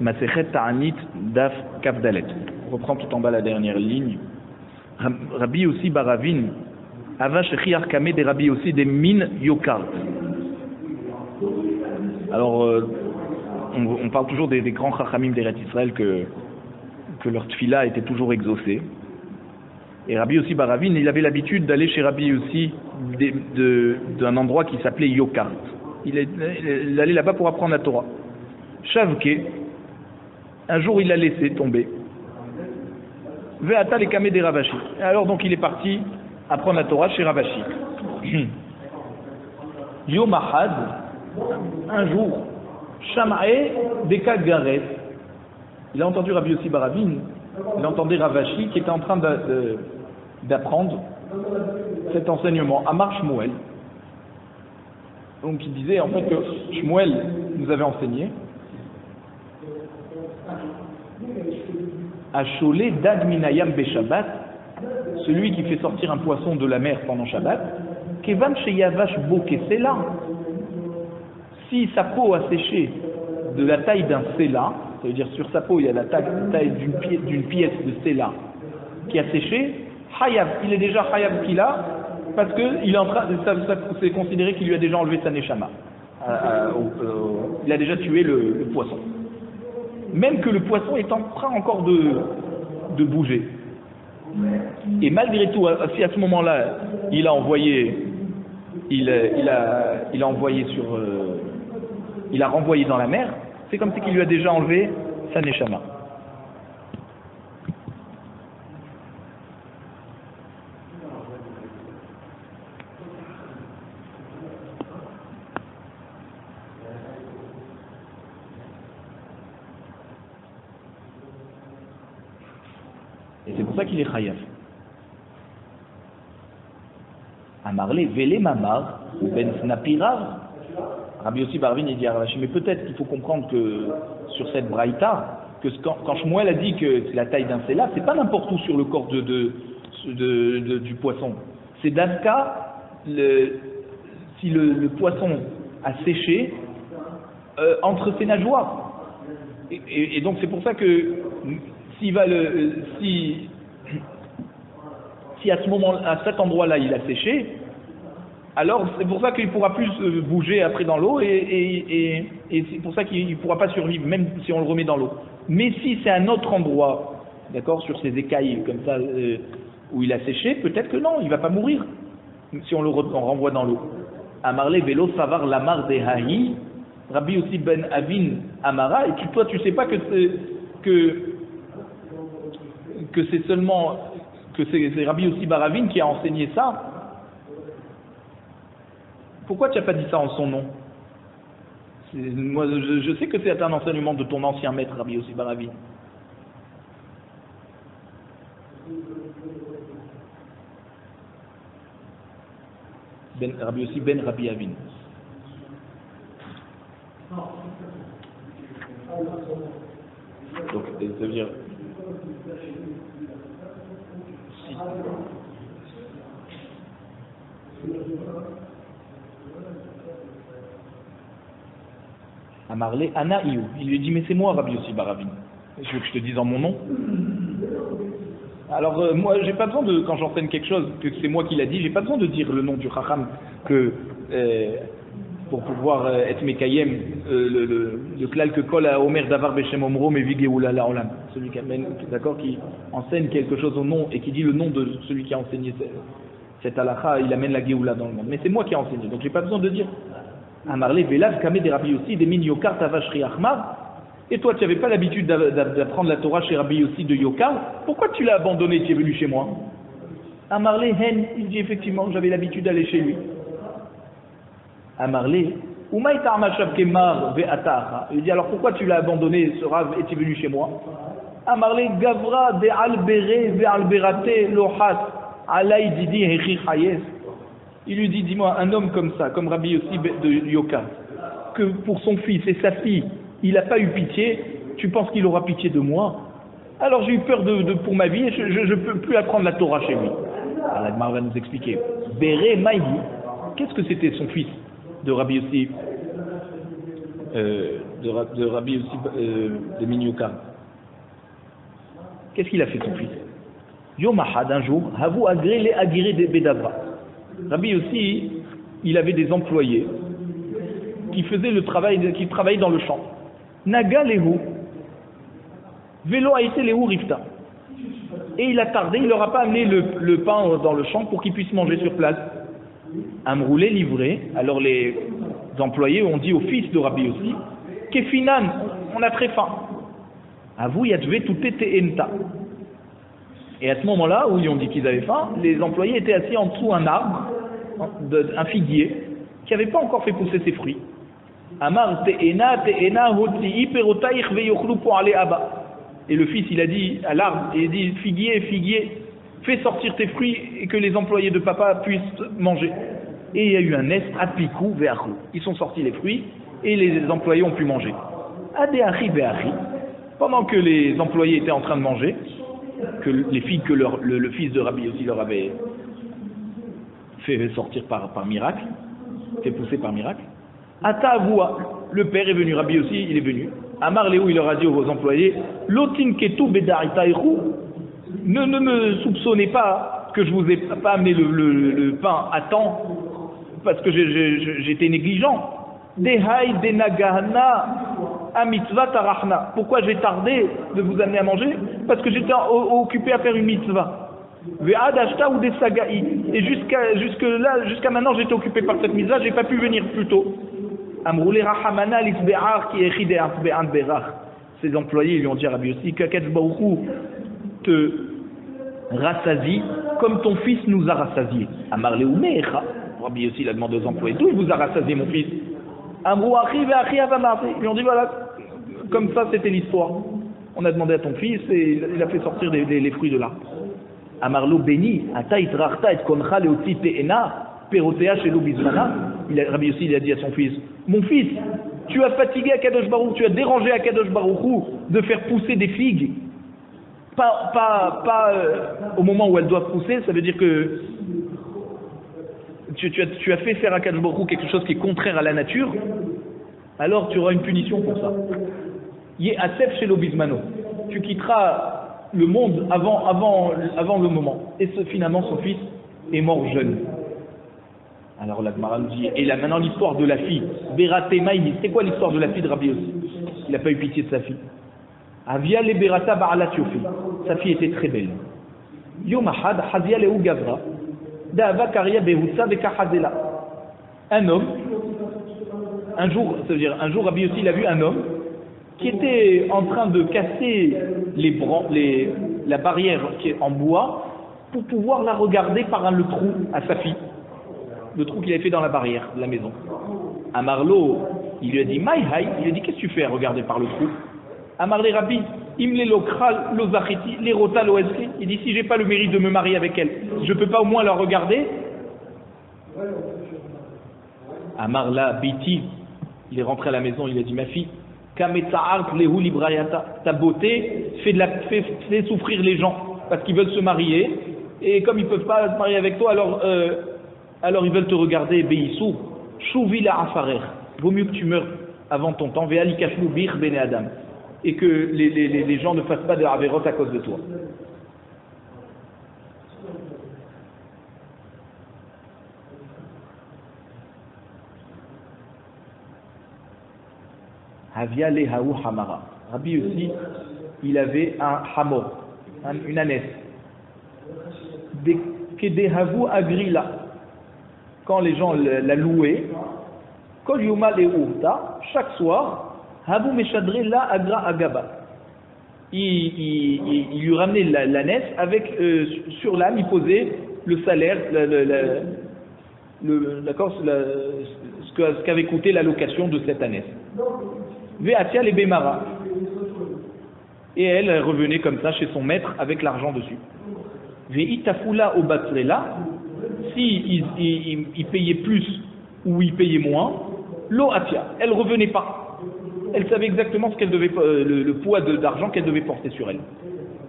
Masechet Ta'anit Daf Kafdalet. On reprend tout en bas la dernière ligne. Rabbi Yossi Baravin, Ava Shechi Arkame des Rabbi Yossi des Min Yokart. Alors, on parle toujours des grands Chachamim d'Eretz Israël que leur tfila était toujours exaucée. Et Rabbi Yossi Baravin, il avait l'habitude d'aller chez Rabbi Yossi d'un endroit qui s'appelait Yokart. Il allait là-bas pour apprendre la Torah. Shavke, un jour il l'a laissé tomber. Ve'ata lekame des Ravashi. Alors donc il est parti apprendre la Torah chez Ravashi. Yom Ahad, un jour, Shama'e Beka Garet. Il a entendu Rabbi Yossi Baravin, il entendait Ravashi qui était en train d'apprendre cet enseignement. Amar Shmuel. Donc il disait en fait que Shmuel nous avait enseigné Acholé Dag Minayam Beshabbat, celui qui fait sortir un poisson de la mer pendant Shabbat, Kevan Sheyavash Bo Kesela, si sa peau a séché de la taille d'un Sela, ça veut dire sur sa peau il y a la taille d'une pièce de Sela qui a séché, Hayav, il est déjà Hayav Kila, parce que il est en train, c'est considéré qu'il lui a déjà enlevé sa Neshama. Il a déjà tué le poisson. Même que le poisson est en train encore de bouger. Et malgré tout, si à ce moment-là, il a renvoyé dans la mer, c'est comme si qu'il lui a déjà enlevé sa Neshama. Et c'est pour ça qu'il est chayav. Amarle vele mamar ou ben snapirav. Rabbi Yossi Baravin il dit à Ravashi, mais peut-être qu'il faut comprendre que sur cette braïta, que quand Shmuel a dit que c'est la taille d'un Sela, c'est pas n'importe où sur le corps du poisson. C'est d'Aska, si le poisson a séché entre ses nageoires. Et donc c'est pour ça que si à ce moment, à cet endroit-là, il a séché, alors c'est pour ça qu'il ne pourra plus bouger après dans l'eau et c'est pour ça qu'il ne pourra pas survivre, même si on le remet dans l'eau. Mais si c'est un autre endroit, d'accord, sur ses écailles comme ça, où il a séché, peut-être que non, il ne va pas mourir si on le renvoie dans l'eau. Amarle vélo savar lamar de hahi, Rabbi Yossi ben Avin Amara, et toi tu sais pas que c'est seulement que c'est Rabbi Yossi Baravin qui a enseigné ça. Pourquoi tu n'as pas dit ça en son nom? Moi, je sais que c'est un enseignement de ton ancien maître Rabbi Yossi Baravin. Rabbi Yossi ben Rabbi Avin. Donc, ça veut dire si. Amarle Anaïou, il lui dit mais c'est moi Rabbi Yossi Baravin. Je veux que je te dise en mon nom. Alors moi j'ai pas besoin de, quand j'enseigne quelque chose que c'est moi qui l'a dit, j'ai pas besoin de dire le nom du Chacham que pour pouvoir être Mekayem le klal que kol à Omer Davar Beshem Omro Mevige Oulala Olam, celui qui amène, d'accord, qui enseigne quelque chose au nom et qui dit le nom de celui qui a enseigné cette halakha, il amène la Géoula dans le monde. Mais c'est moi qui ai enseigné, donc j'ai pas besoin de dire Amarle Velav Kame des Rabbi Yossi des Min Yokar Tavashri Achmar. Et toi, tu n'avais pas l'habitude d'apprendre la Torah chez Rabbi Yossi de Yokar. Pourquoi tu l'as abandonné? Tu es venu chez moi. Amarle Hen, il dit effectivement, j'avais l'habitude d'aller chez lui. Amarle, Umaï Tarmashav Kemar Ve'atah. Il dit alors pourquoi tu l'as abandonné ce Rav et tu es venu chez moi? Amarle Gavra de Albere Ve'alberate Lohas Alay Didi Hechi Hayes. Il lui dit, dis-moi, un homme comme ça, comme Rabbi Yossi de Yokar, que pour son fils et sa fille, il n'a pas eu pitié, tu penses qu'il aura pitié de moi? Alors j'ai eu peur pour ma vie et je ne peux plus apprendre la Torah chez lui. Alors la Gemara va nous expliquer. Béré Maï, qu'est-ce que c'était son fils de Rabbi Yossi? de Rabbi aussi de Minyoka. Qu'est-ce qu'il a fait son fils? Yom Ahad, un jour, Havu agré agiré de Bedavra. Rabbi aussi, il avait des employés qui faisaient le travail, qui travaillaient dans le champ. Naga lehu, vélo a été lehu rifta. Et il a tardé, il leur a pas amené le pain dans le champ pour qu'ils puissent manger sur place. Amroulé, livré. Alors les employés ont dit au fils de Rabbi aussi, Kefinan, on a très faim. Avou yatve tout était enta. Et à ce moment-là, où ils ont dit qu'ils avaient faim, les employés étaient assis en dessous d'un arbre, un figuier, qui n'avait pas encore fait pousser ses fruits. Amar te'ena hoti iperotaich veyochlu pour aller aba. Et le fils, il a dit à l'arbre, il a dit, figuier, fais sortir tes fruits et que les employés de papa puissent manger. Et il y a eu un est, apikou ve'achou. Ils sont sortis les fruits et les employés ont pu manger. Adeachi ve'achi. Pendant que les employés étaient en train de manger, que les figues que le fils de Rabbi aussi leur avait fait sortir par miracle, fait pousser par miracle. Ata avoua, le père est venu, Rabbi aussi, il est venu. Amar Léou, il leur a dit aux employés, Lotin ketou bedaritaïrou, ne me soupçonnez pas que je vous ai pas amené le pain à temps, parce que j'étais négligent. Dehaï denagahna amitzvah tarachna. Pourquoi j'ai tardé de vous amener à manger? Parce que j'étais occupé à faire une mitzvah. Ve'ad ashta ou des sagaï. Et jusqu'à maintenant, j'étais occupé par cette mitzvah, j'ai pas pu venir plus tôt. Amroulé rahamana l'isbe'ar qui est chide be'an berach. Ses employés lui ont dit à Rabbi Yossi, Kaketz Baruchou te rassasie comme ton fils nous a rassasiés. Amarle ou mecha. Rabbi Yossi il a demandé aux employés, d'où il vous a rassasié mon fils? Amrou achi ve'achi avamarte. Ils lui ont dit voilà, comme ça c'était l'histoire. On a demandé à ton fils et il a fait sortir les fruits de l'arbre. Amarlo béni, ata itrachta et koncha leotzi te'ena, perotea shelo bizmana. Rabbi Yossi il a dit à son fils, mon fils, tu as fatigué Akadosh Baruch, tu as dérangé Akadosh Baruch de faire pousser des figues. Pas au moment où elles doivent pousser, ça veut dire que tu as fait faire à Akadosh Baruch quelque chose qui est contraire à la nature, alors tu auras une punition pour ça. Yé asef shelo bizmano. Tu quitteras le monde avant le moment. Et finalement, son fils est mort jeune. Alors la Gemara nous dit, et là maintenant l'histoire de la fille, Berate Maïmi, c'est quoi l'histoire de la fille de Rabbi Yossi? Il n'a pas eu pitié de sa fille. Avia le Berata Ba'alat Yofi, sa fille était très belle. Yom Ahad, Hazia Lehu Gavra, Da'ava Karia Behutsa Bekahazela. Un homme, un jour Rabbi Yossi il a vu un homme qui était en train de casser la barrière qui est en bois pour pouvoir la regarder par le trou à sa fille. Le trou qu'il avait fait dans la barrière de la maison. Amarlo, il lui a dit Maïhaï, il lui a dit qu'est-ce que tu fais à regarder par le trou? Amarle Rabbi, Imle Lokral Lozachiti, Lerota Loezri, il dit si j'ai pas le mérite de me marier avec elle, je peux pas au moins la regarder? Amarla Biti, il est rentré à la maison, il a dit ma fille, Kameta'art Lehu Librayata, ta beauté fait souffrir les gens parce qu'ils veulent se marier et comme ils peuvent pas se marier avec toi, alors ils veulent te regarder, Beissou, Chouvi la Afarer. Vaut mieux que tu meurs avant ton temps, Ve'ali Kashlu Bir Bene Adam. Et que les gens ne fassent pas de Averot à cause de toi. Havia Lehaou Hamara. Rabbi aussi, il avait un hamor, une ânesse. Kedehavu Agrila. Quand les gens la louaient, Kol Yuma Leurta, chaque soir, Habu Meshadre la Agra Agaba. Il lui ramenait l'ânesse avec sur l'âne, il posait le salaire, ce qu'avait coûté la location de cette ânesse. Ve'atia le Bemara. Et elle revenait comme ça chez son maître avec l'argent dessus. Ve'itafula Obatrela. Si il payait plus ou il payait moins, lo atia, elle revenait pas. Elle savait exactement ce qu'elle devait, le poids d'argent qu'elle devait porter sur elle.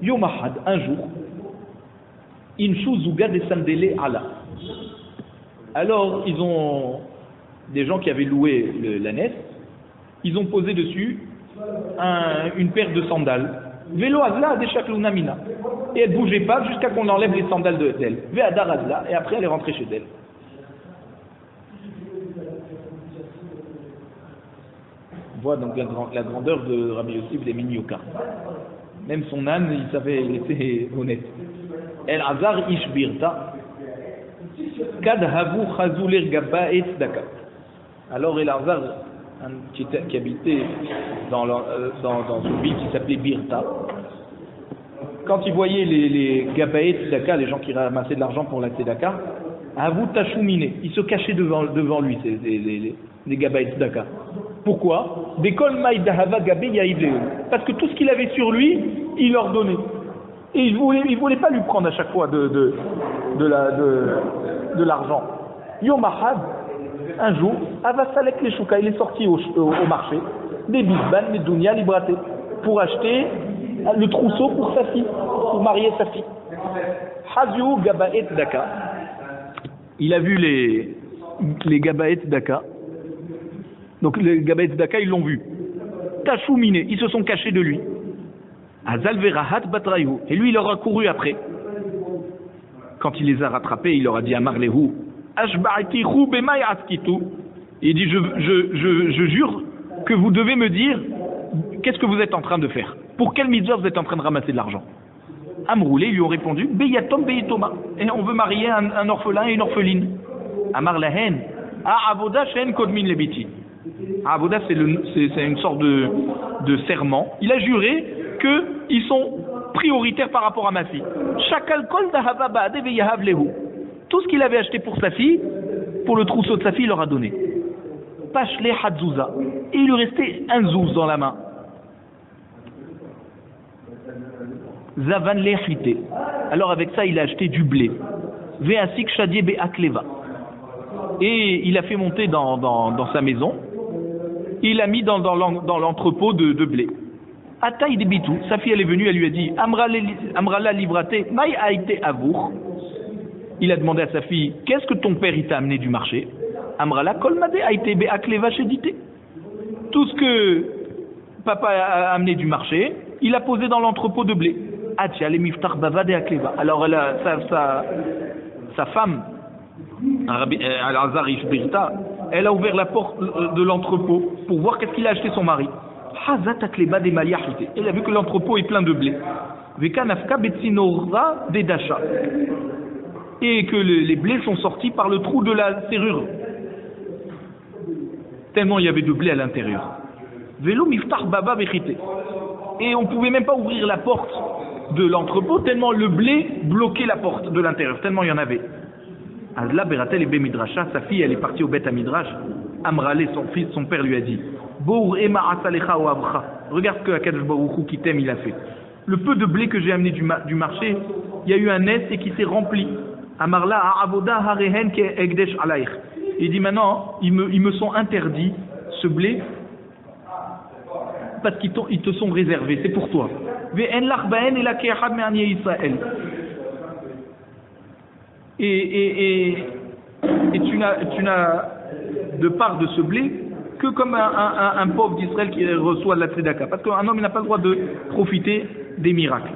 Yom Ahad, un jour, inshu zuga de sandele ala. Alors ils ont des gens qui avaient loué l'ânesse, ils ont posé dessus une paire de sandales. Vélo azla des shaklunamina. Et elle ne bougeait pas jusqu'à qu'on enlève les sandales d'elle. Ve'adar azla, et après elle est rentrée chez elle. On voit donc la grandeur de Rabbi Yossi des Minyoka. Même son âne, il était honnête. El Azar Ishbirta. Kad havu chazulir gaba et tzedaka. Alors El Azar, qui habitait dans une ville qui s'appelait Birta, quand il voyait les gaba et tzedaka, les gens qui ramassaient de l'argent pour la tzedaka, havu tachumine, il se cachait devant lui, les gaba et tzedaka. Pourquoi? Parce que tout ce qu'il avait sur lui, il leur donnait. Et il voulait pas lui prendre à chaque fois de l'argent. Yom Ahad, un jour, Avasalek les Chouka, il est sorti au marché, des bisban, des dunya libraté, pour acheter le trousseau pour sa fille, pour marier sa fille. Haziou Gabaet Daka. Il a vu les Gabaet Daka. Donc les Gabaet Daka, ils l'ont vu. Tachoumine, ils se sont cachés de lui. Azal verahat batraïhu. Et lui, il leur a couru après. Quand il les a rattrapés, il leur a dit Amar lehu, ashba'ti hu bemay askitu. Il dit je jure que vous devez me dire qu'est-ce que vous êtes en train de faire. Pour quel mitzvah vous êtes en train de ramasser de l'argent? Amroulé, ils lui ont répondu Beyatom beyitoma. Et on veut marier un orphelin et une orpheline. Amar lahen, a avoda shen kodmin lebiti. Avoda, c'est une sorte de serment. Il a juré qu'ils sont prioritaires par rapport à ma fille. Tout ce qu'il avait acheté pour sa fille, pour le trousseau de sa fille, il leur a donné. Pashle Hadzouza. Et il lui restait un zouz dans la main. Zavan Lechite. Alors avec ça, il a acheté du blé. Veasik Shadie Beakleva. Et il a fait monter dans sa maison. Il a mis dans l'entrepôt de blé. Ataï de Bitou, sa fille elle est venue, elle lui a dit Amrala livrate, maï a été avour. Il a demandé à sa fille qu'est-ce que ton père il t'a amené du marché? Amrala kolmade a été beakleva chédité. Tout ce que papa a amené du marché, il a posé dans l'entrepôt de blé. Atia le miftar bavade akleva. Alors sa femme, Al-Azar Ishbirta, elle a ouvert la porte de l'entrepôt pour voir qu'est-ce qu'il a acheté son mari. Elle a vu que l'entrepôt est plein de blé. Et que les blés sont sortis par le trou de la serrure. Tellement il y avait de blé à l'intérieur. Et on ne pouvait même pas ouvrir la porte de l'entrepôt tellement le blé bloquait la porte de l'intérieur, tellement il y en avait. Azla Beratel et Bemidrasha, sa fille elle est partie au Beth Amidrash. Amrale, son père lui a dit regarde ce que Akadosh Baruch Hu qui t'aime il a fait. Le peu de blé que j'ai amené du marché, il y a eu un nest et qui s'est rempli. Amarla avoda harehen ke egdesh alaych. Il dit maintenant ils me sont interdits ce blé parce qu'ils te sont réservés, c'est pour toi. Et tu n'as de part de ce blé que comme un pauvre d'Israël qui reçoit de la tzedaka. Parce qu'un homme il n'a pas le droit de profiter des miracles.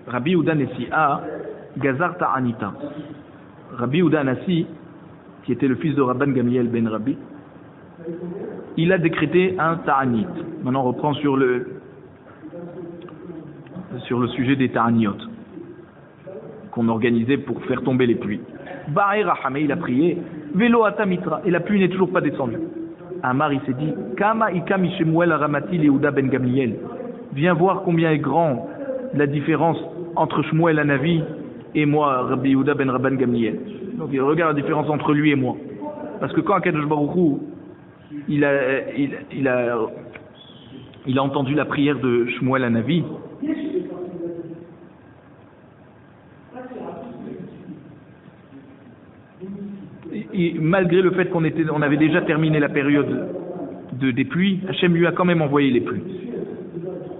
Rabbi Yehuda Nessi Gazar Ta'anita. Rabbi Yehuda Nessi, qui était le fils de Rabban Gamliel ben Rabbi, il a décrété un Ta'anit. Maintenant on reprend sur le sujet des Ta'aniot qu'on organisait pour faire tomber les pluies. Ba'e Rahame, il a prié, Velo Atamitra, et la pluie n'est toujours pas descendue. Amar il s'est dit, Kama Ikam Shemuel Aramati Yehuda ben Gamliel. Viens voir combien est grand la différence entre Shmuel Hanavi et moi, Rabbi Yehuda ben Rabban Gamliel. Donc il regarde la différence entre lui et moi. Parce que quand Akadosh Baruch Hu, il a entendu la prière de Shmuel Hanavi, et malgré le fait qu'on avait déjà terminé la période des pluies, Hachem lui a quand même envoyé les pluies.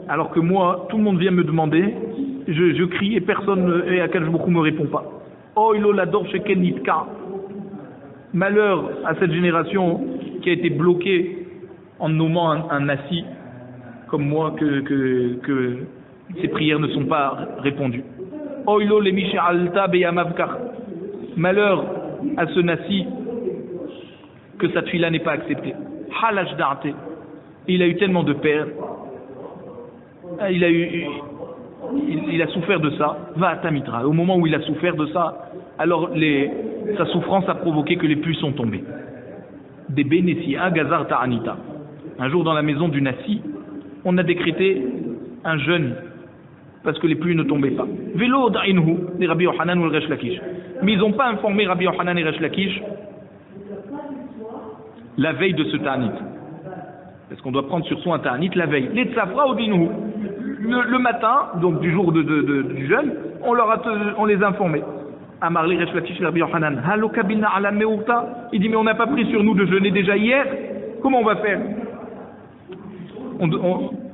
Alors que moi, tout le monde vient me demander je crie et personne, et Akadosh Baruch Hu me répond pas. Oh, il l'adore chez Kenitka. Malheur à cette génération qui a été bloquée en nommant un nasi comme moi que ses prières ne sont pas répondues. Oh, il le miché alta beyamavkar. Malheur à ce nasi que sa tfila n'est pas acceptée. Halash da'ate. Il a eu tellement de peine. Il a souffert de ça. Va à Tamitra. Au moment où il a souffert de ça, alors sa souffrance a provoqué que les pluies sont tombées. Des Bénessia Gazar Ta'anita. Un jour dans la maison du Nasi, on a décrété un jeûne parce que les pluies ne tombaient pas. Vélo da'inhu, des Rabbi Yohanan ou le Resh Lakish. Mais ils n'ont pas informé Rabbi Yohanan et Resh Lakish la veille de ce Ta'anit. Parce qu'on doit prendre sur soi un Ta'anit la veille. Les Tzafra ou Dinhu. Le matin, donc du jour du jeûne, on les a informés. Amarli Resh Lakish Rabbi Yohanan. Halo kabina ala meuta. Il dit mais on n'a pas pris sur nous de jeûner déjà hier. Comment on va faire?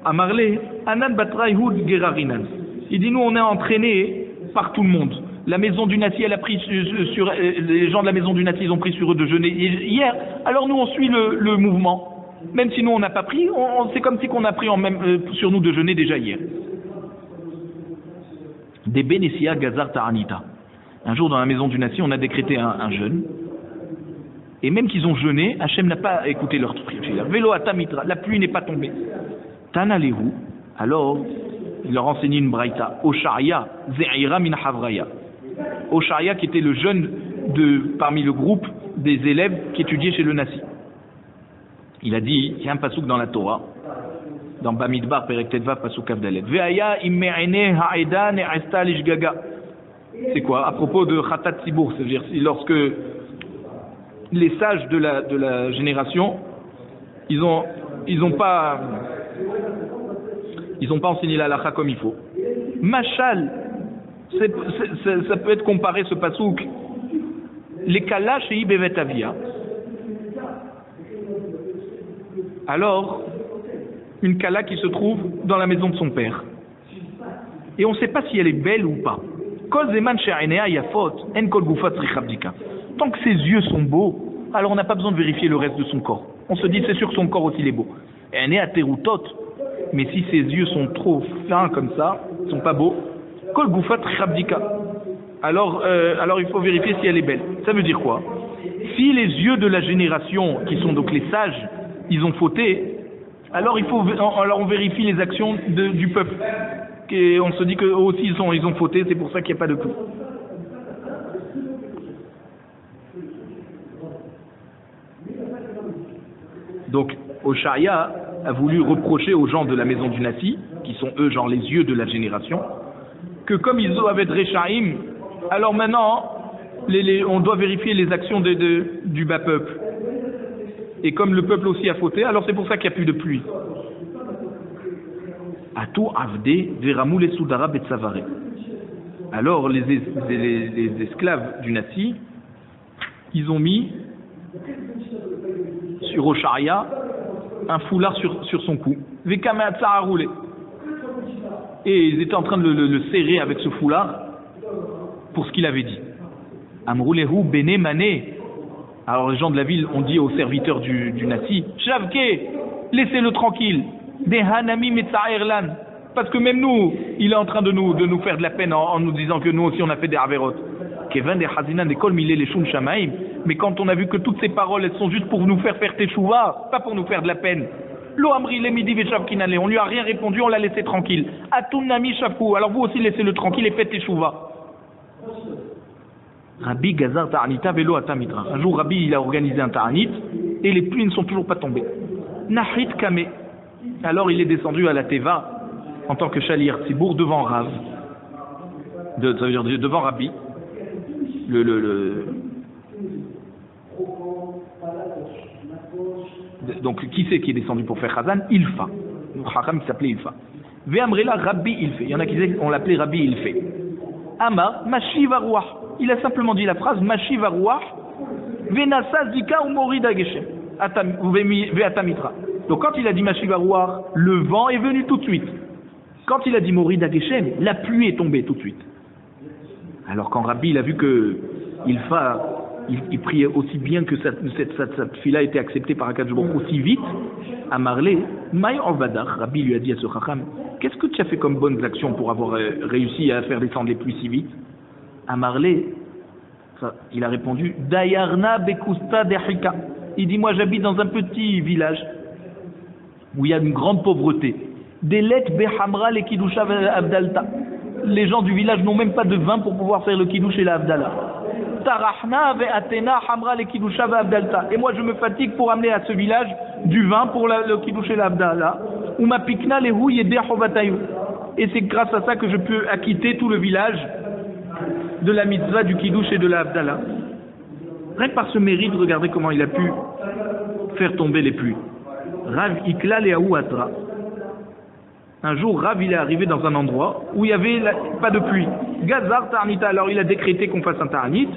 Amarli Anan batraihud gerarinan. Il dit nous on est entraînés par tout le monde. La maison du Nasi, elle a pris sur les gens de la maison du Nasi, ils ont pris sur eux de jeûner hier. Alors nous on suit le mouvement. Même si nous on n'a pas pris, c'est comme si qu'on a pris sur nous de jeûner déjà hier. Des Bénessia Gazar Ta'anita. Un jour dans la maison du Nasi, on a décrété un jeûne. Et même qu'ils ont jeûné, Hachem n'a pas écouté leur prière. Vélo atamitra, la pluie n'est pas tombée. Tanalehu, alors il leur enseignait une braïta. Osharia, Ze'ira min Havraya. Osharia qui était le jeune parmi le groupe des élèves qui étudiaient chez le Nasi. Il a dit, il y a un pasouk dans la Torah, dans Bamidbar, Perek Tetvav, pasouk Avdalet. Ve'aya imme'ene ha'eda ne'esta lishgaga. C'est quoi? À propos de Khatat Sibour, c'est-à-dire lorsque les sages de la génération, ils ont pas enseigné la halakha comme il faut. Machal, ça peut être comparé ce pasouk, les kala chez Ibevet Avia. Alors, une kala qui se trouve dans la maison de son père. Et on ne sait pas si elle est belle ou pas. Tant que ses yeux sont beaux, alors on n'a pas besoin de vérifier le reste de son corps. On se dit c'est sûr que son corps aussi est beau. Mais si ses yeux sont trop fins comme ça, ils sont pas beaux, alors il faut vérifier si elle est belle. Ça veut dire quoi? Si les yeux de la génération, qui sont donc les sages, ils ont fauté, alors on vérifie les actions du peuple. Et on se dit qu'eux aussi ils ont fauté, c'est pour ça qu'il n'y a pas de pluie. Donc, Osharia a voulu reprocher aux gens de la maison du Nasi, qui sont eux, genre les yeux de la génération, que comme ils doivent être Réchaïm, alors maintenant, on doit vérifier les actions du bas peuple. Et comme le peuple aussi a fauté, alors c'est pour ça qu'il n'y a plus de pluie. Atou Avde Veramou les Soudara Betsavare. Alors les esclaves du Nasi, ils ont mis sur Osharia un foulard sur son cou. Vekamatsa a roulé. Et ils étaient en train de le serrer avec ce foulard pour ce qu'il avait dit. Amroulehu Bene Mané. Alors les gens de la ville ont dit aux serviteurs du Nasi, Shavke, laissez-le tranquille. Dehanami Metzaerlan. Parce que même nous, il est en train de nous faire de la peine en nous disant que nous aussi on a fait des averot. Kevin des Hazinan des Kol Milé les Shum Shamaim. Mais quand on a vu que toutes ces paroles elles sont juste pour nous faire teshuva, pas pour nous faire de la peine. Lo Amri le Midi Veshavkinale, on lui a rien répondu, on l'a laissé tranquille. Atunami Shafou, alors vous aussi laissez-le tranquille et faites teshuva. Rabbi Gazar Ta'anita Velo Atamitra. Un jour Rabbi il a organisé un Ta'anit et les pluies ne sont toujours pas tombées. Nahit Kame. Alors il est descendu à la Teva en tant que Shaliach Tzibour devant Rav, ça veut dire devant Rabbi, donc qui c'est qui est descendu pour faire Chazan? Ilfa, le Chacham qui s'appelait Ilfa. Ve'amrela Rabbi Ilfe, il y en a qui disaient on l'appelait Rabbi Ilfe. Ama Mashiv Aruach, il a simplement dit la phrase Mashiv Aruach Venasa Zika Umorida Geshem Ve'atamitra. Donc quand il a dit Mashiv Aruach, le vent est venu tout de suite. Quand il a dit Morid Geshem, la pluie est tombée tout de suite. Alors quand Rabbi il a vu que il priait aussi bien que cette fila était acceptée par Akadosh Baruch Hu aussi vite, à Marley, Maï Ovadar, Rabbi lui a dit à ce Chacham, qu'est-ce que tu as fait comme bonnes actions pour avoir réussi à faire descendre les pluies si vite? À Marley, il a répondu, Dayarna Bekusta Dehika. Il dit, moi j'habite dans un petit village où il y a une grande pauvreté. Delet Behamra le Kidusha Abdalta. Les gens du village n'ont même pas de vin pour pouvoir faire le Kiddush et la Abdallah. Tarachna Atena Hamra le Kidusha Abdalta. Et moi je me fatigue pour amener à ce village du vin pour le Kiddush et la Abdallah. Ou ma pikna le hu yedeh hovatayu. Et c'est grâce à ça que je peux acquitter tout le village de la mitzvah du Kiddush et de la Abdallah. Rien que par ce mérite, regardez comment il a pu faire tomber les pluies. Rav Ikla Leaou Atra. Un jour, Rav il est arrivé dans un endroit où il n'y avait pas de pluie. Gazar Ta'anita, alors il a décrété qu'on fasse un Ta'anit.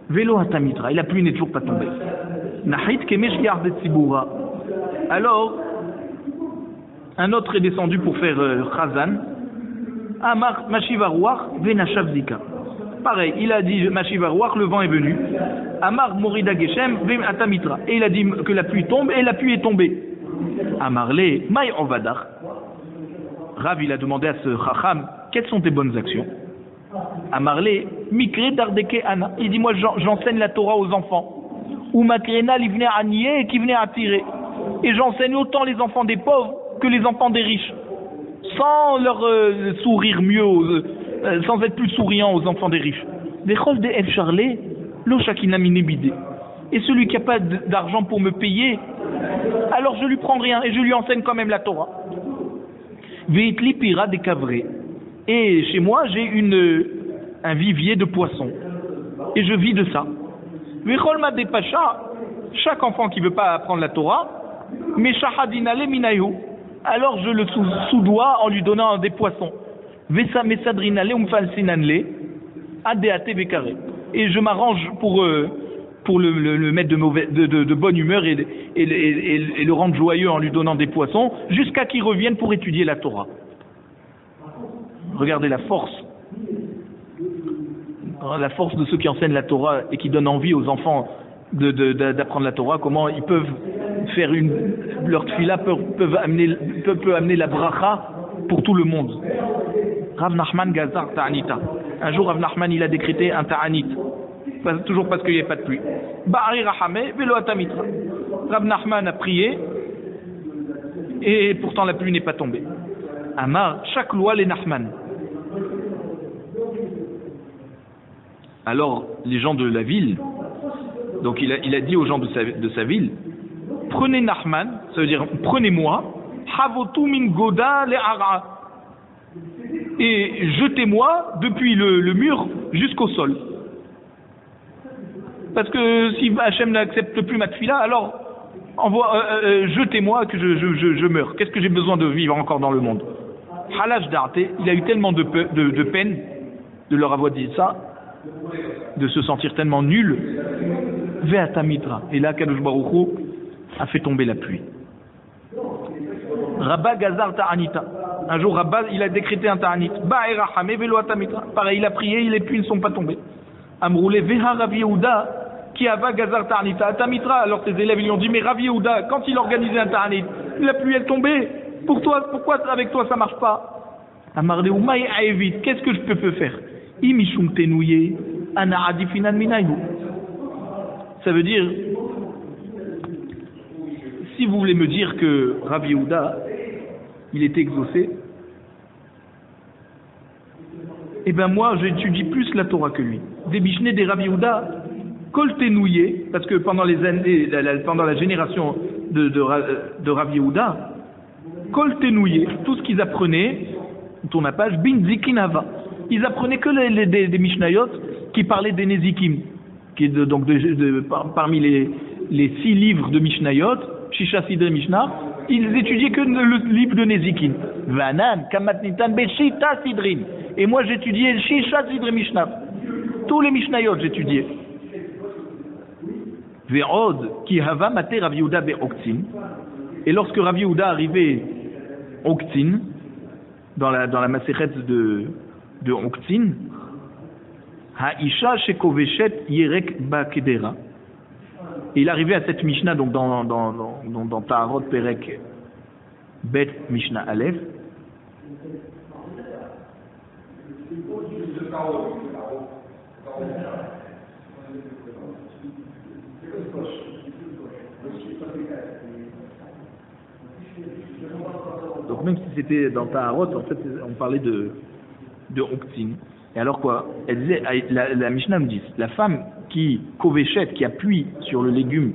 Vélo Hatamitra, et la pluie n'est toujours pas tombée. Nahit Kemesh Yardet Sibura. Alors, un autre est descendu pour faire Chazan. Amar Mashivarouach Venashavzika. Pareil, il a dit Mashivarouach, le vent est venu. Amar Morida Geshem Atamitra. Et il a dit que la pluie tombe, et la pluie est tombée. Amarle Maï Ovadar. Rav il a demandé à ce Chacham, quelles sont tes bonnes actions? Amarle Mikre Dardeke Ana. Il dit, moi j'enseigne la Torah aux enfants. Ou Makrena Livne Aniye et qui venait à tirer. Et j'enseigne autant les enfants des pauvres que les enfants des riches. Sans leur sourire mieux, sans être plus souriant aux enfants des riches. Et celui qui n'a pas d'argent pour me payer, alors je lui prends rien et je lui enseigne quand même la Torah. Et chez moi j'ai un vivier de poissons et je vis de ça. Chaque enfant qui ne veut pas apprendre la Torah, alors je le soudoie en lui donnant des poissons. Et je m'arrange pour le mettre de bonne humeur et le rendre joyeux en lui donnant des poissons, jusqu'à qu'il revienne pour étudier la Torah. Regardez la force de ceux qui enseignent la Torah et qui donnent envie aux enfants d'apprendre la Torah, comment ils peuvent faire leur tfila peut amener la bracha pour tout le monde. Rav Nachman Gazar Ta'anita. Un jour Rav Nachman il a décrété un Ta'anit. Toujours parce qu'il n'y avait pas de pluie. Ba'ari Rahame Velo Atamitra. Rav Nachman a prié et pourtant la pluie n'est pas tombée. Amar, chaque loi les Nachman. Alors les gens de la ville, donc il a dit aux gens de sa ville, prenez Nachman, ça veut dire prenez-moi, Havotu min Goda le Ara, et jetez-moi depuis le mur jusqu'au sol. Parce que si Hachem n'accepte plus ma tfila, alors jetez-moi que je meurs. Qu'est-ce que j'ai besoin de vivre encore dans le monde? Halash Darte, il a eu tellement de peine de leur avoir dit ça, de se sentir tellement nul. Ve'atamitra. Et là, Kadosh Baruch Hu a fait tomber la pluie. Rabba Gazar Ta'anita. Un jour, Rabba, il a décrété un Ta'anit. Ba'erachame velo atamitra. Pareil, il a prié, les pluies ne sont pas tombées. Amroulé Veha Rav Yehuda, qui ava Gazar Ta'anita. Atamitra. Alors ses élèves, ils lui ont dit, mais Rav Yehuda, quand il organisait un Ta'anit, la pluie est tombée. Pour toi, pourquoi avec toi ça marche pas? Amarle Umaï Aevit. Qu'est-ce que je peux faire? Imishum Tenouye, Ana Adifinan Minayu. Ça veut dire, si vous voulez me dire que Rav Yehuda, il est exaucé, eh bien moi j'étudie plus la Torah que lui. Des Mishneh des Rav Yehuda, Kol Tenouye, parce que pendant la génération de Rav Yehuda, Kol Tenouye, tout ce qu'ils apprenaient, tourne la page, Bin Zikinava. Ils apprenaient que des Mishnayot qui parlaient des Nezikim, qui est parmi les 6 livres de Mishnayot, Shisha Sidre Mishnah, ils étudiaient que le livre de Nezikim. Vanan, Kamatnitan, Beshita Sidrin. Et moi j'étudiais Shisha Sidre Mishnah. Tous les Mishnayot j'étudiais. Ve'od, ki hava mate Rav Yehuda be'oktin. Et lorsque Rav Yehuda arrivait Oktin, dans la Masechet de Onktin, Haisha shekoveshet yerek ba kedera. Et il arrivait à cette Mishnah, donc dans Taharot Perek Bet Mishnah Aleph. Donc même si c'était dans Taharot, en fait, on parlait de Onktin. Et alors quoi? Elle disait, la Mishnah me dit, la femme qui koveshet, qui appuie sur le légume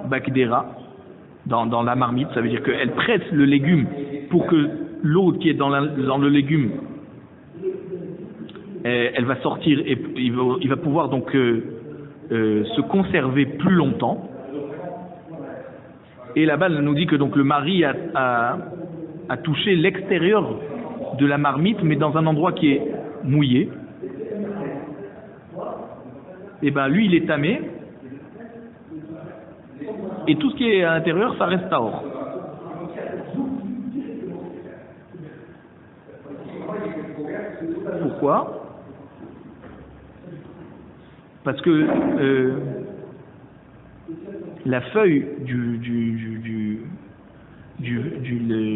bakdera dans la marmite, ça veut dire qu'elle presse le légume pour que l'eau qui est dans le légume, elle va sortir et il va pouvoir donc se conserver plus longtemps. Et là-bas, elle nous dit que donc le mari a touché l'extérieur de la marmite, mais dans un endroit qui est mouillé. Et ben lui, il est tamé. Et tout ce qui est à l'intérieur, ça reste tahor. Pourquoi? Parce que la feuille du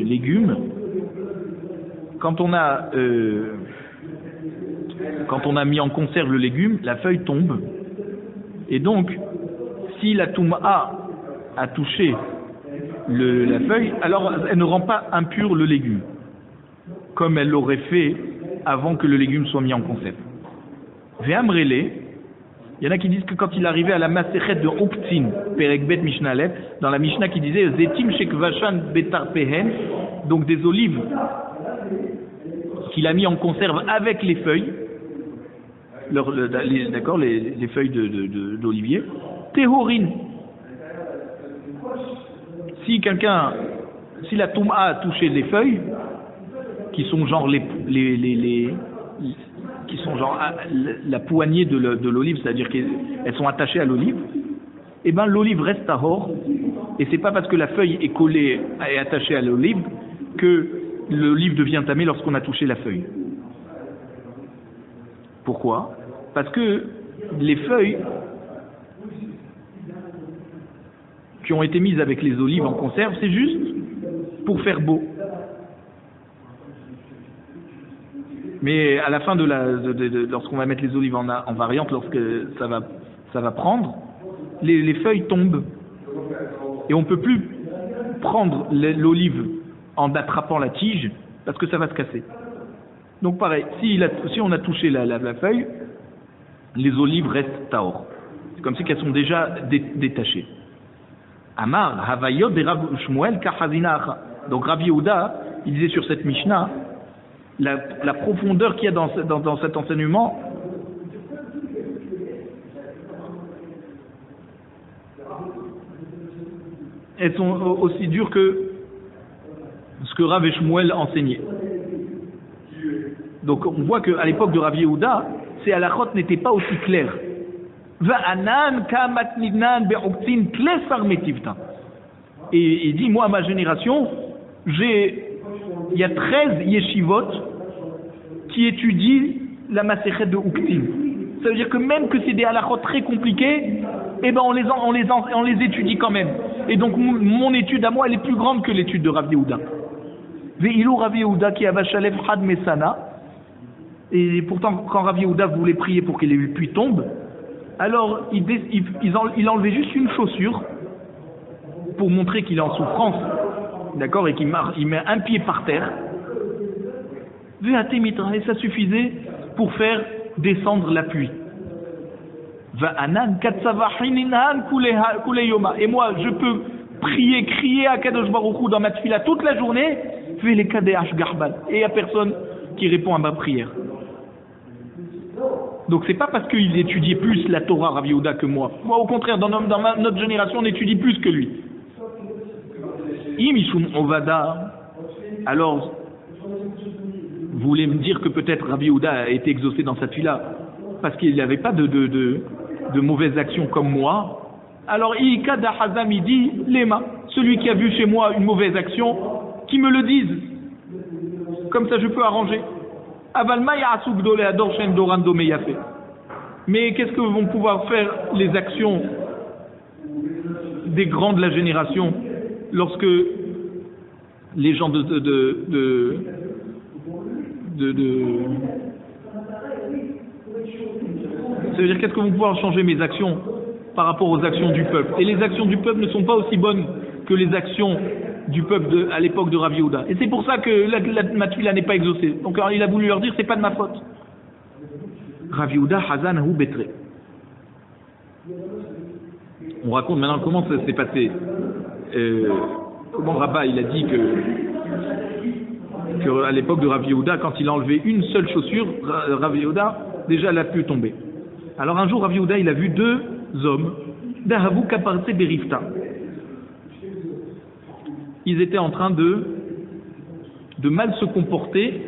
légume, quand on a mis en conserve le légume, la feuille tombe. Et donc, si la touma a touché la feuille, alors elle ne rend pas impur le légume, comme elle l'aurait fait avant que le légume soit mis en conserve. Ve'amrele, il y en a qui disent que quand il arrivait à la Masechet de Onktin, Perek Bet Mishnah Aleph, dans la Mishnah qui disait Zetim Shekvashan Betar Pehen, donc des olives qu'il a mis en conserve avec les feuilles, d'accord, les feuilles d'olivier, Tehorin. Si la touma a touché les feuilles, qui sont genre qui sont genre la poignée de l'olive, c'est-à-dire qu'elles sont attachées à l'olive, et ben l'olive reste tahor, et c'est pas parce que la feuille est collée et attachée à l'olive que l'olive devient tamée lorsqu'on a touché la feuille. Pourquoi? Parce que les feuilles qui ont été mises avec les olives en conserve, c'est juste pour faire beau. Mais à la fin lorsqu'on va mettre les olives en variante, lorsque ça va prendre, les feuilles tombent. Et on ne peut plus prendre l'olive en attrapant la tige, parce que ça va se casser. Donc pareil, si on a touché la feuille, les olives restent tahor. C'est comme si qu'elles sont déjà détachées. Amar, Havayot de Rav Shmuel Kachazina. Donc Rav Yehuda, il disait sur cette Mishnah, la profondeur qu'il y a dans cet enseignement, elles sont aussi dures que ce que Rav Shmuel enseignait. Donc on voit qu'à l'époque de Rav Yehuda, ces halachot n'étaient pas aussi clairs. Et il dit, moi à ma génération, il y a 13 yeshivot qui étudient la Masechet de Onktin. Ça veut dire que même que c'est des halachot très compliqués, eh ben on les étudie quand même. Et donc mon étude à moi, elle est plus grande que l'étude de Rav Yehuda. Ve'ilou Rav Yehuda qui a vachalef had mesana. Et pourtant, quand Rav Yehuda voulait prier pour que les pluies tombent, alors il enlevait juste une chaussure pour montrer qu'il est en souffrance, d'accord, et qu'il met un pied par terre, et ça suffisait pour faire descendre la pluie. Et moi, je peux prier, crier à Kadosh Baruch Hu dans ma tefila toute la journée, et il n'y a personne qui répond à ma prière. Donc c'est pas parce qu'il étudiait plus la Torah Rav Yehuda que moi. Moi au contraire, dans notre génération, on étudie plus que lui. Imishum Ovada. Alors, vous voulez me dire que peut-être Rav Yehuda a été exaucé dans cette fila parce qu'il n'avait pas de mauvaises actions comme moi. Alors, Ikada Hazam il dit Lema, celui qui a vu chez moi une mauvaise action, qui me le dise. comme ça je peux arranger. Mais qu'est-ce que vont pouvoir faire les actions des grands de la génération lorsque les gens ça veut dire qu'est-ce que vont pouvoir changer mes actions par rapport aux actions du peuple? Et les actions du peuple ne sont pas aussi bonnes que les actions du peuple à l'époque de Rav Yehuda. Et c'est pour ça que ma tuila n'est pas exaucée. Donc alors, il a voulu leur dire, c'est pas de ma faute. Rav Yehuda Hazanahu Betre. On raconte maintenant comment ça s'est passé. Comment Rabba il a dit que à l'époque de Rav Yehuda, quand il a enlevé une seule chaussure, Rav Yehuda déjà elle a pu tomber. Alors un jour Rav Yehuda il a vu deux hommes, Dahavu Kaparse Berifta. Ils étaient en train de mal se comporter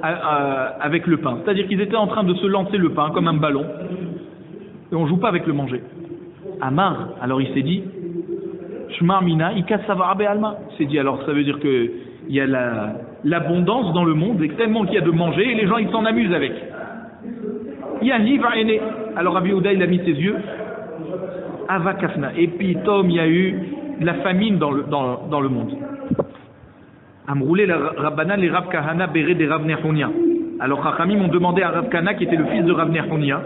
avec le pain. C'est-à-dire qu'ils étaient en train de se lancer le pain comme un ballon. Et on ne joue pas avec le manger. Amar, alors il s'est dit, Shmar Mina, Ikas Savarabe Alma. Il s'est dit, alors ça veut dire qu'il y a l'abondance dans le monde, et tellement qu'il y a de manger, et les gens ils s'en amusent avec. Yahi va aîner. Alors Rabbi Yehuda il a mis ses yeux, Ava Kafna. Et puis Tom, il y a eu de la famine dans le monde. Amroulé la Rabbana, les Rav Kahana Béré des Rav Nerhonia. Alors Chachamim ont demandé à Rav Kahana, qui était le fils de Rav Nerhonia,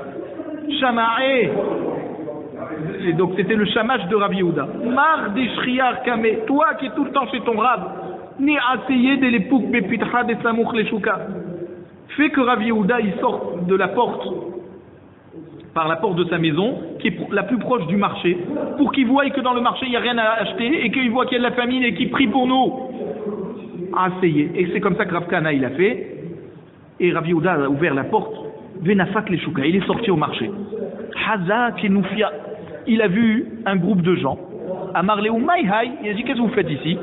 Shamae. Et donc c'était le chamash de Rav Yehuda. Mar des Shriar Kame, toi qui es tout le temps chez ton Rav, ni asseyé de l'époque Bepitra de Samouch Leshuka. Fais que Rav Yehuda il sorte de la porte, par la porte de sa maison, qui est la plus proche du marché, pour qu'il voie que dans le marché il n'y a rien à acheter et qu'il voit qu'il y a de la famine et qu'il prie pour nous. Asseyé. Et c'est comme ça que Rav Kahana il a fait. Et Rav Yehuda a ouvert la porte. Venafak Leshuka. Il est sorti au marché. Haza Kenufia. Il a vu un groupe de gens. Amarle ou Maïhaï, il a dit qu'est-ce que vous faites ici?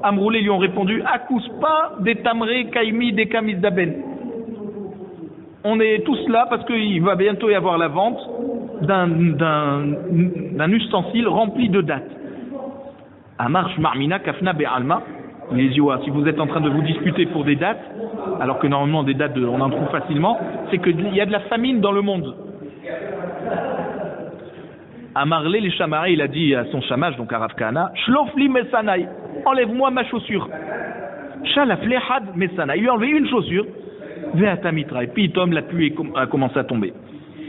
Amroulé lui ont répondu Akuspa des Tamré Kaimi des Kamis d'Aben. On est tous là parce qu'il va bientôt y avoir la vente d'un ustensile rempli de dattes. Amar Shmarmina Kafna Be'alma. Les Yoa, si vous êtes en train de vous disputer pour des dattes, alors que normalement des dattes on en trouve facilement, c'est qu'il y a de la famine dans le monde. Amarlé les Shamaré, il a dit à son chamash, donc à Rav Kahana, Shlofli Mesanaï, enlève-moi ma chaussure. Shalafle Had Mesanaï, il lui a enlevé une chaussure, Veatamitra, et puis Tom, la pluie a commencé à tomber.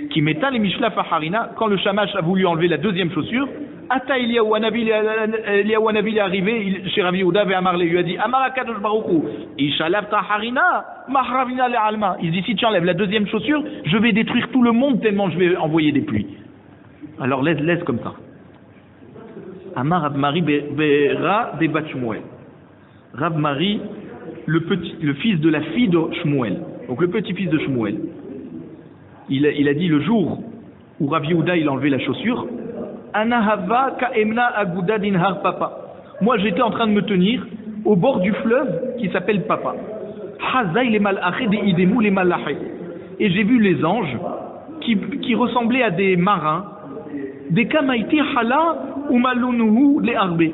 Qui mettant les Mishlaf Harina, quand le chamash a voulu enlever la deuxième chaussure, Ata Eliyahu Hanavi est arrivé chez Rav Yehuda et Amarlé lui a dit Amar HaKadosh Baruch Hu, Ishalaf Taharina, Mahravina le Alma. Il dit si tu enlèves la deuxième chaussure, je vais détruire tout le monde tellement je vais envoyer des pluies. Alors laisse comme ça. Amar Rav Mari Bera de Bat Shmuel. Rav Mari, le fils de la fille de Shmuel, donc le petit-fils de Shmuel. Il a dit le jour où Rav Yehuda il a enlevé la chaussure, Anahava Kaemna Aguda Dinhar Papa. Moi j'étais en train de me tenir au bord du fleuve qui s'appelle Papa. Hazai les Malaché des Idemou les Malaché. Et j'ai vu les anges qui ressemblaient à des marins, des Kamaiti Hala ou Malunuhu les Arbe. Et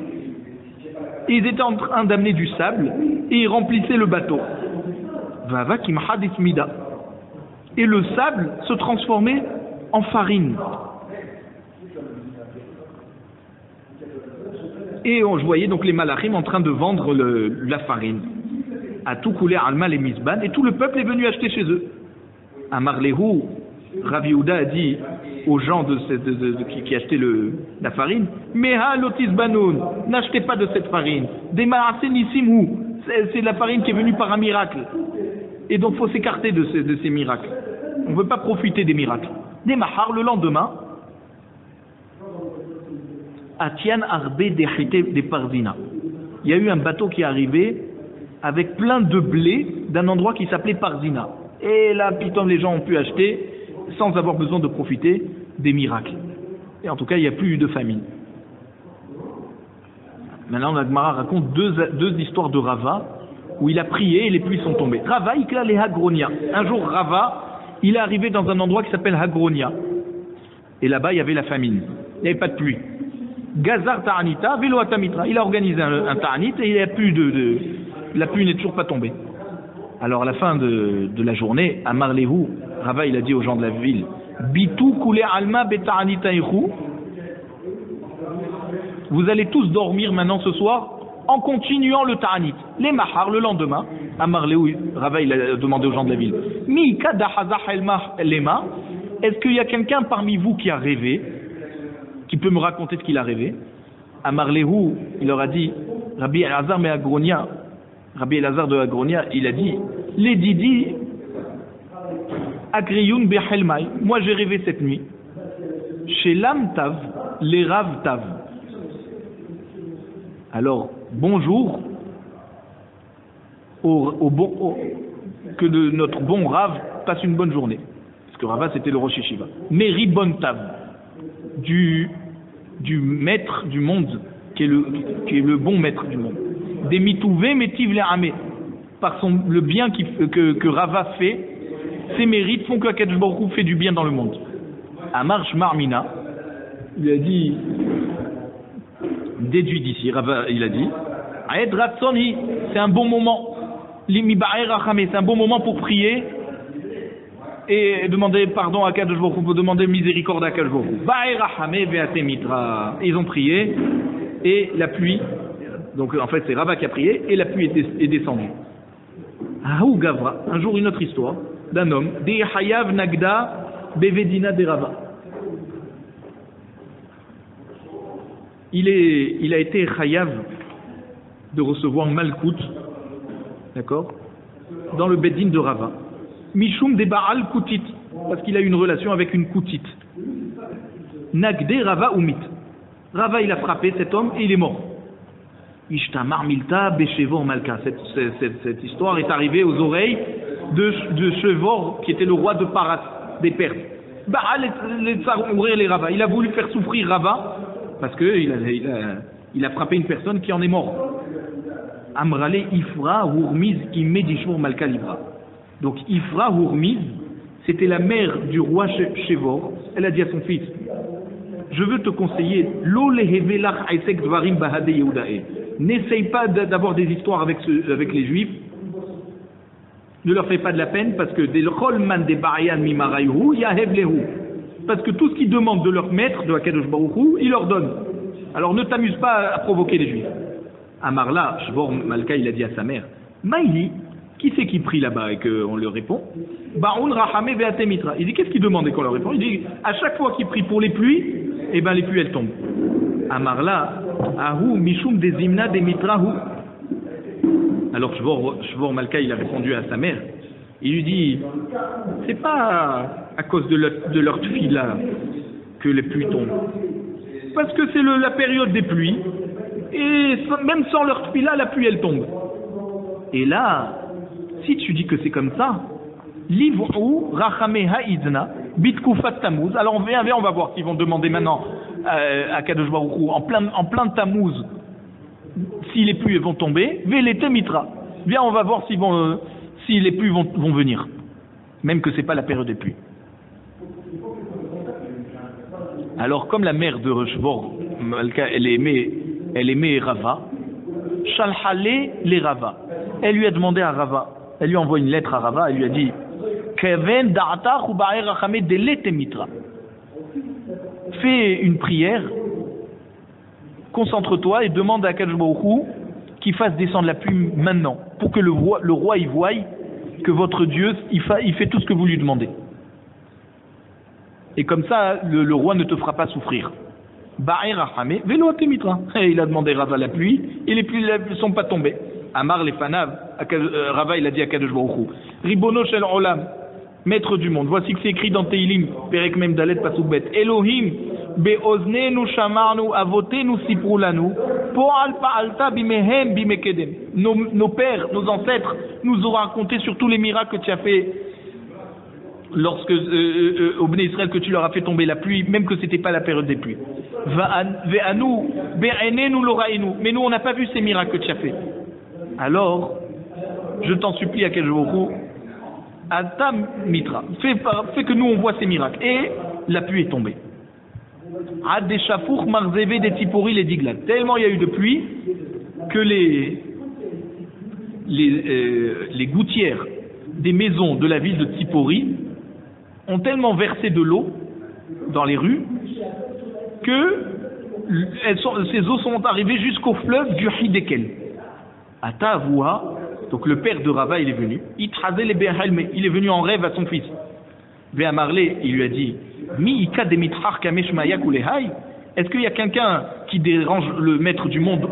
ils étaient en train d'amener du sable et ils remplissaient le bateau. Vava Kimhadis Mida. Et le sable se transformait en farine. Et je voyais donc les malachim en train de vendre la farine. À tout couler Alma les Misban, et tout le peuple est venu acheter chez eux. À Marlehu, Rav Yehuda a dit aux gens qui achetaient la farine, Meha lotis banoun, n'achetez pas de cette farine. Des ma'asenissimhu, c'est la farine qui est venue par un miracle. Et donc il faut s'écarter de ces miracles. On ne veut pas profiter des miracles. Des mahar, le lendemain, Atian Arbe des Parzina. Il y a eu un bateau qui est arrivé avec plein de blé d'un endroit qui s'appelait Parzina. Et là, putain, les gens ont pu acheter sans avoir besoin de profiter des miracles. Et en tout cas, il n'y a plus eu de famine. Maintenant, la Gemara raconte deux histoires de Rava où il a prié et les pluies sont tombées. Rava, Ikla les Hagronia. Un jour, Rava, il est arrivé dans un endroit qui s'appelle Hagronia. Et là-bas, il y avait la famine. Il n'y avait pas de pluie. Gazar Ta'anita, Velo Atamitra. Il a organisé un Ta'anit et il n'y a plus la pluie n'est toujours pas tombée. Alors à la fin de la journée, à Marlehu, Rava il a dit aux gens de la ville, Bitu kule alma beta'anitaichu, vous allez tous dormir maintenant ce soir en continuant le ta'anit. Les mahar, le lendemain, à Marlehu, Rava il a demandé aux gens de la ville, Mi kadahazah lema, est-ce qu'il y a quelqu'un parmi vous qui a rêvé, qui peut me raconter ce qu'il a rêvé? À Marlehu, il leur a dit, Rabbi Elazar de Agronia, il a dit, les didi agriyun behelmai, moi j'ai rêvé cette nuit, chez l'am tav, les rav tav. Alors, bonjour, que notre bon Rav passe une bonne journée. Parce que Rava c'était le Rosh Yeshiva. Meri bon tav, du maître du monde, qui est le bon maître du monde. Des mitouvé metiv le amé, par le bien que Rava fait, ses mérites font que Akadosh Baruch Hu fait du bien dans le monde. Amar Shmar Mina, il a dit, déduit d'ici, Rava il a dit, Aed Ratzoni, c'est un bon moment, Limi Ba'er Rachamé, c'est un bon moment pour prier et demander pardon à Akadosh Baruch Hu, pour demander miséricorde à Akadosh Baruch Hu. Ba'er Rachamé ve'ate mitra. Ils ont prié et la pluie, donc en fait c'est Rava qui a prié et la pluie est descendue. Ahou Gavra, un jour une autre histoire d'un homme, Dei Hayav Nagda Bevedina de Rava. Il a été Hayav de recevoir Malkout, d'accord, dans le Bedin de Rava. Mishum de Baal Koutit, parce qu'il a eu une relation avec une Koutit. Nagde Rava Umit. Rava il a frappé cet homme et il est mort. Ishtamar Milta Beshevor Malka. Cette histoire est arrivée aux oreilles de Shevor, qui était le roi de Paras, des Perses. Baal les Rava. Il a voulu faire souffrir Rava parce qu'il a frappé une personne qui en est morte. Amrale Ifra Hurmiz Imedishur Malka Libra. Donc Ifra Hurmiz, c'était la mère du roi Shevor. Elle a dit à son fils, je veux te conseiller, Lo lehevelach aisek dvarim bahade Yehudae. N'essaye pas d'avoir des histoires avec les juifs. Ne leur fais pas de la peine parce que des cholman des barian mimarayhu yahev lehu. Parce que tout ce qu'ils demandent de leur maître, de Akadosh Baruch Hu, il leur donne. Alors ne t'amuse pas à provoquer les juifs. Amarla, Shvor Malka, il a dit à sa mère, Maïli, qui c'est qui prie là-bas et qu'on leur répond? Baoun Rahame Veate Mitra. Il dit qu'est-ce qu'il demande et qu'on leur répond? Il dit à chaque fois qu'il prie pour les pluies, eh ben les pluies elles tombent. Amarla, Ahu Mishum des Zimna des Mitrahu. Alors Shvor Malka il a répondu à sa mère. Il lui dit c'est pas à cause de leur tefila que les pluies tombent. Parce que c'est la période des pluies. Et même sans leur tefila, la pluie elle tombe. Et là, si tu dis que c'est comme ça, Liv'u Rachame Ha'idna Bitkufat Tammuz. Alors on va voir s'ils vont demander maintenant à Kadosh Baruch Hu en plein Tammuz si les pluies vont tomber. Velete Mitra. Viens, on va voir si les pluies vont venir, même que c'est pas la période des pluies. Alors comme la mère de Shvor Malka, elle aimait Rava, Shalhale les Rava. Elle lui a demandé à Rava, elle lui a envoyé une lettre à Rava, elle lui a dit Keven da'ata ou ba'er rachame delete mitra. Fais une prière, concentre-toi et demande à Akadosh Baruch Hu qu'il fasse descendre la pluie maintenant, pour que le roi y voie que votre Dieu il fait tout ce que vous lui demandez. Et comme ça, le roi ne te fera pas souffrir. Ba'er rachame velote mitra. Il a demandé Rava la pluie et les pluies ne sont pas tombées. Amar les fanav, Rava il a dit à Kadosh Baruch Hu, Ribono shel olam, maître du monde. Voici que c'est écrit dans Teilim, Perek Mem Dalet Pasuk Bet. Elohim, beoznenu shamarnu avotenu sipru lanu, po'al pa'alta bimehem bimekedem. Nos pères, nos ancêtres nous ont raconté sur tous les miracles que tu as fait lorsque au Bnei Israël, que tu leur as fait tomber la pluie, même que c'était pas la période des pluies. Ve'anu be'enenu lorainu. Mais nous on n'a pas vu ces miracles que tu as fait. Alors, je t'en supplie à Kadosh Ata Mitra, fais que nous on voit ces miracles. Et la pluie est tombée. Ad des chafour marzeve des tipori les diglat. Tellement il y a eu de pluie que les les gouttières des maisons de la ville de Tsipori ont tellement versé de l'eau dans les rues que ces eaux sont arrivées jusqu'au fleuve du Hidekel. Ata Avoua, donc le père de Rava, il est venu. Il est venu en rêve à son fils. Véamarlé, il lui a dit, est-ce qu'il y a quelqu'un qui dérange le maître du monde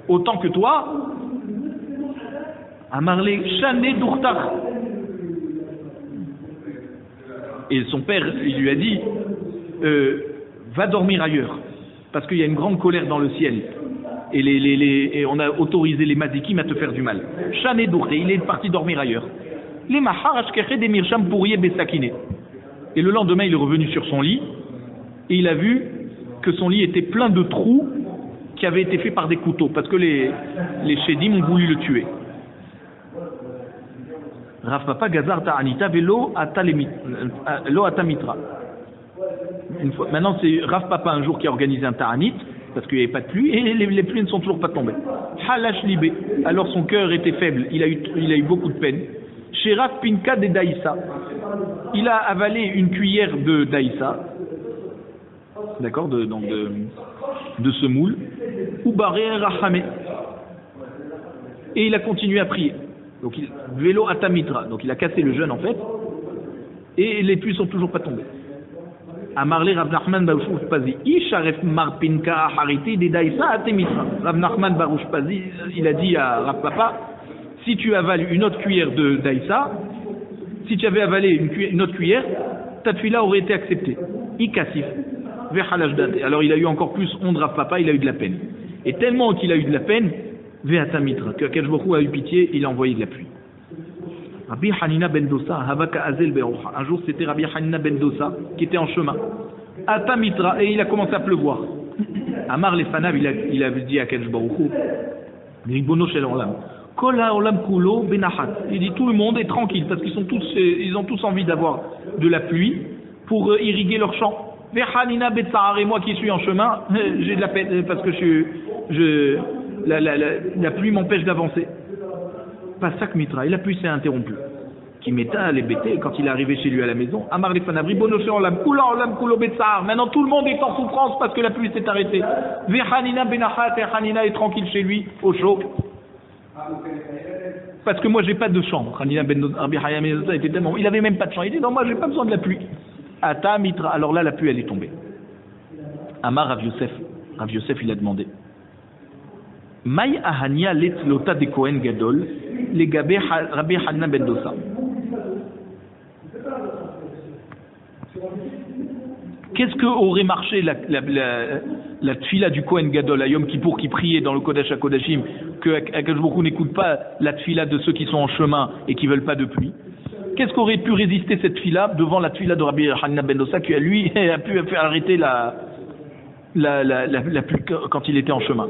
autant que toi? Amarlé, Chané Dourtar. Et son père, il lui a dit, va dormir ailleurs, parce qu'il y a une grande colère dans le ciel. Et on a autorisé les Mazikim à te faire du mal. Chané Dourté, il est parti dormir ailleurs. Les Mahar Ashkeche des Mircham Pourrier Bessakine. Et le lendemain, il est revenu sur son lit, et il a vu que son lit était plein de trous qui avaient été faits par des couteaux, parce que les Chédim ont voulu le tuer. Rav Papa Gazar Ta'anita Velo Atamitra. Maintenant, c'est Rav Papa un jour qui a organisé un Ta'anit, parce qu'il n'y avait pas de pluie, et les pluies ne sont toujours pas tombées. Halash Libé. Alors son cœur était faible, il a eu beaucoup de peine. Chez Rav Pinka de Daïssa. Il a avalé une cuillère de Daïssa, d'accord, de semoule, ou baré Rahamé. Et il a continué à prier. Donc vélo atamitra, donc il a cassé le jeûne en fait, et les pluies sont toujours pas tombées. Amarle Rav Nachman Baruch Pazi, Isharef Marpinka Hariti de Daïsa Atemitra. Rav Nachman Baruch Pazi, il a dit à Rav Papa, si tu avales une autre cuillère de Daïsa, si tu avais avalé une autre cuillère, ta tefila aurait été acceptée. Ikasif, Vehalajdat. Alors il a eu encore plus honte Rav Papa, il a eu de la peine. Et tellement qu'il a eu de la peine, Vehatamitra, que Akadosh Baruch Hu a eu pitié, il a envoyé de la pluie. Rabbi Hanina ben Dosa, Havaka Azel Berocha. Un jour c'était Rabbi Hanina ben Dosa qui était en chemin. Atamitra, et il a commencé à pleuvoir. Amar les Fanav, il a dit à Akadosh Baruch Hu, Ribono Shel Olam. Kol haolam kulo benahat. Il dit tout le monde est tranquille parce ils ont tous envie d'avoir de la pluie pour irriguer leurs champs. Vehanina betsahar, et moi qui suis en chemin, j'ai de la peine parce que la pluie m'empêche d'avancer. Pasak mitra, et la pluie s'est interrompue. Qui m'éta les bêtés quand il est arrivé chez lui à la maison. Amar les fanabri bonoché olam kulo betsahar. Maintenant tout le monde est en souffrance parce que la pluie s'est arrêtée. Vehanina benahat, et Hanina est tranquille chez lui au chaud. Parce que moi j'ai pas de chambre. Il avait même pas de chambre. Il dit non, moi j'ai pas besoin de la pluie. Ata mitra. Alors là la pluie elle est tombée. Amar Rav Yosef il a demandé. Maï ahania letlota de Kohen Gadol les gabé Rabbi Hanna ben Dosa. Qu'est-ce que aurait marché la tfila du Kohen Gadol à Yom Kippour qui priait dans le Kodesh HaKodashim, que Akadosh Baruch Hu n'écoute pas la tfila de ceux qui sont en chemin et qui veulent pas de pluie? Qu'est-ce qu'aurait pu résister cette tfila devant la tfila de Rabbi Hanina ben Dosa qui lui a pu faire arrêter la pluie quand il était en chemin?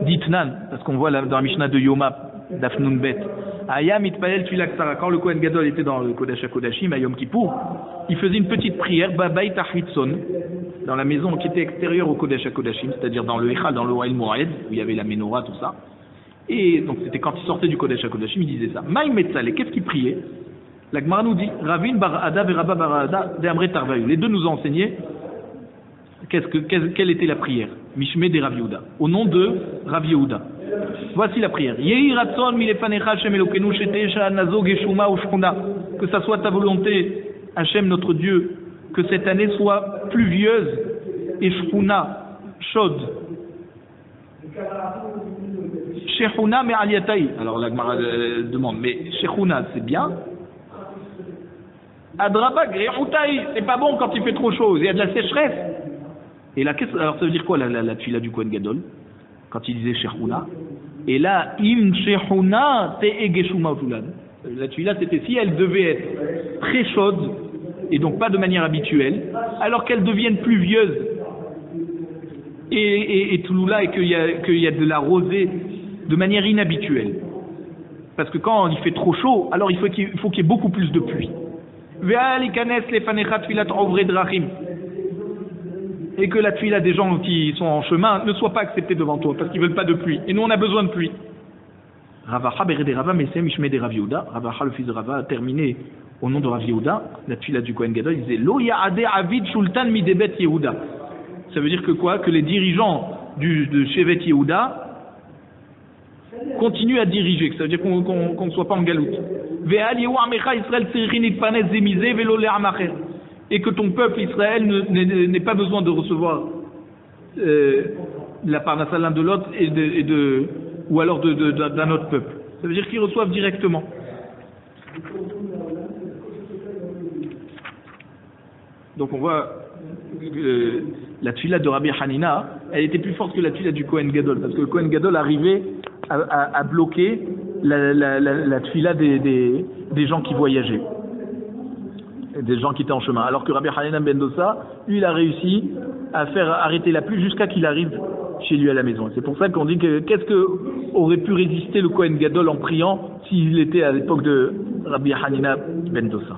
Ditnan, parce qu'on voit dans la Mishnah de Yoma d'Afnun Bet, Ayam itpalel tfila ksara. Quand le Kohen Gadol était dans le Kodesh HaKodashim à Yom Kippour, il faisait une petite prière, Babay Tahritson, dans la maison qui était extérieure au Kodesh HaKodashim, c'est-à-dire dans le Echal, dans le Oel Moed, où il y avait la Menorah, tout ça. Et donc c'était quand il sortait du Kodesh HaKodashim, il disait ça. Maï Metzaleh, qu'est-ce qu'il priait? La Gemara nous dit, Ravin Bar Ada et Rabba Bar Ada de Amre Tarvayu. Les deux nous ont enseigné quelle était la prière. Mishme de Rav Yehuda, au nom de Rav Yehuda. Voici la prière. Yehi Ratson milefanecha Hashem Elokenu shetesha nazo geshuma ushkuna. Que ça soit ta volonté, Hashem notre Dieu, que cette année soit pluvieuse et shkuna, chaude. Shechuna me aliatai. Alors la Gemara demande, mais Shechuna c'est bien. Adraba grehutaï, c'est pas bon quand il fait trop chaud, il y a de la sécheresse. Et là, alors ça veut dire quoi la tfila du Kohen Gadol quand il disait Shechuna? Et là, im Shechuna te egeshuma utulan. La tfila c'était si elle devait être très chaude et donc pas de manière habituelle, alors qu'elle devienne pluvieuse et touloula et qu'il y a de la rosée de manière inhabituelle. Parce que quand il fait trop chaud, alors il faut qu'il y ait beaucoup plus de pluie. Et que la tfila des gens qui sont en chemin ne soit pas acceptée devant toi, parce qu'ils ne veulent pas de pluie. Et nous, on a besoin de pluie. Ravacha Berede Rava Mesem Ishme de Rav Yehuda. Ravacha, le fils de Rava, a terminé au nom de Rav Yehuda, la tfila du Kohen Gadol. Il disait Lo Yaade Avid Shultan Midebet Yehuda. Ça veut dire que quoi? Que les dirigeants de Shevet Yehuda continuent à diriger. Ça veut dire qu'on ne soit pas en galoute. Et que ton peuple Israël n'ait pas besoin de recevoir la parnassa l'un de l'autre ou alors d'un autre peuple. Ça veut dire qu'ils reçoivent directement. Donc on voit la tfila de Rabbi Hanina, elle était plus forte que la tfila du Kohen Gadol, parce que le Kohen Gadol arrivait à bloquer la tfila des gens qui voyageaient, des gens qui étaient en chemin. Alors que Rabbi Hanina ben Dosa, lui, il a réussi à faire arrêter la pluie jusqu'à qu'il arrive chez lui à la maison. C'est pour ça qu'on dit que qu'est-ce que aurait pu résister le Kohen Gadol en priant s'il était à l'époque de Rabbi Hanina ben Dosa.